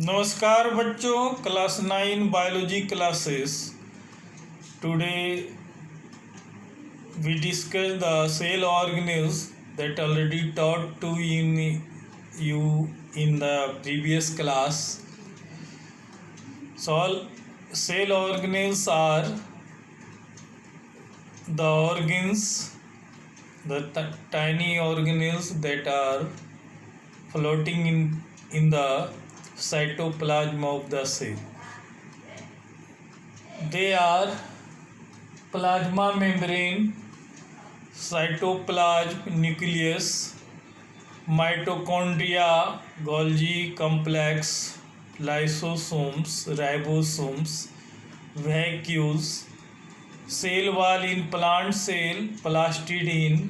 नमस्कार बच्चों, class 9 biology classes. Today we discuss the cell organelles that already taught to you in the previous class. So cell organelles are the organs, the tiny organelles that are floating in the cytoplasm of the cell. They are plasma membrane, cytoplasm, nucleus, mitochondria, Golgi complex, lysosomes, ribosomes, vacuoles, cell wall in plant cell, plastid in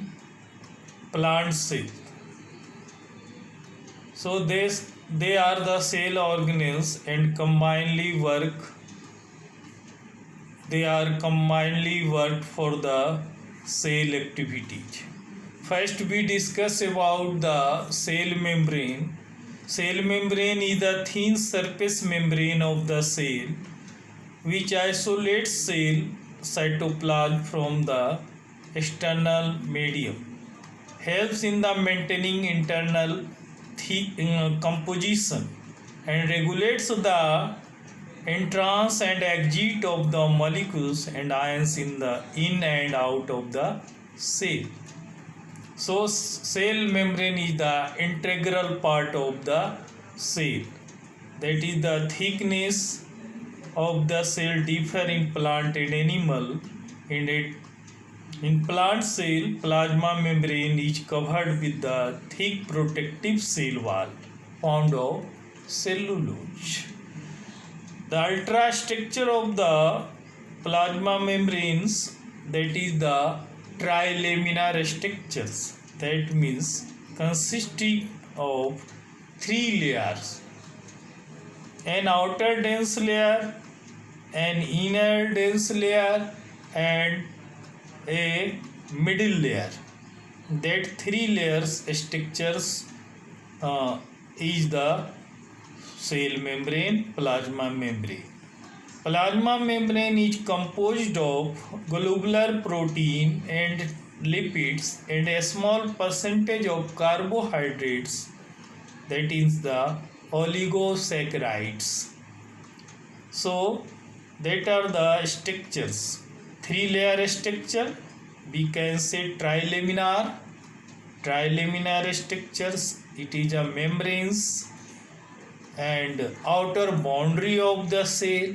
plant cell. So they are the cell organelles and combinedly work for the cell activities. First we discuss about the cell membrane. Cell membrane is the thin surface membrane of the cell which isolates cell cytoplasm from the external medium, helps in the maintaining internal composition, and regulates the entrance and exit of the molecules and ions in and out of the cell. So cell membrane is the integral part of the cell. That is, the thickness of the cell differ in plant and animal. In plant cell, plasma membrane is covered with the thick protective cell wall found of cellulose. The ultrastructure of the plasma membranes, that is the trilaminar structures, that means consisting of three layers: an outer dense layer, an inner dense layer, and a middle layer. That three layers structures is the cell membrane, plasma membrane. Plasma membrane is composed of globular protein and lipids and a small percentage of carbohydrates, that is the oligosaccharides. So that are the structures. Three layer structure, we can say trilaminar structures. It is a membranes and outer boundary of the cell.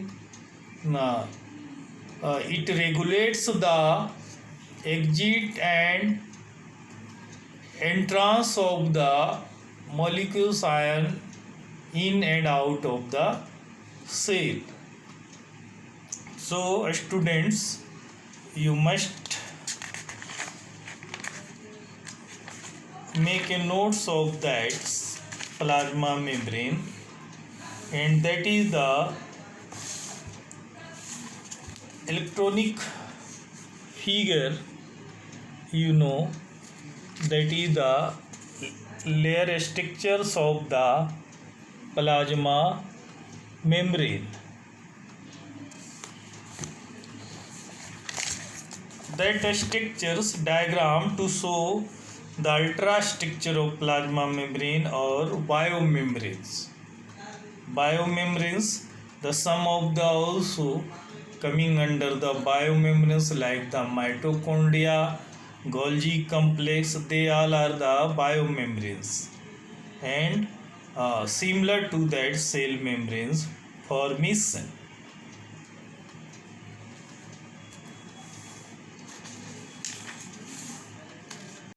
It regulates the exit and entrance of the molecules ion in and out of the cell. So students, you must make a notes of that plasma membrane, and that is the electronic figure, that is the layer structures of the plasma membrane. That structures diagram to show the ultrastructure of plasma membrane or biomembranes. Biomembranes, the sum of the also coming under the biomembranes, like the mitochondria, Golgi complex, they all are the biomembranes, and similar to that cell membranes formation.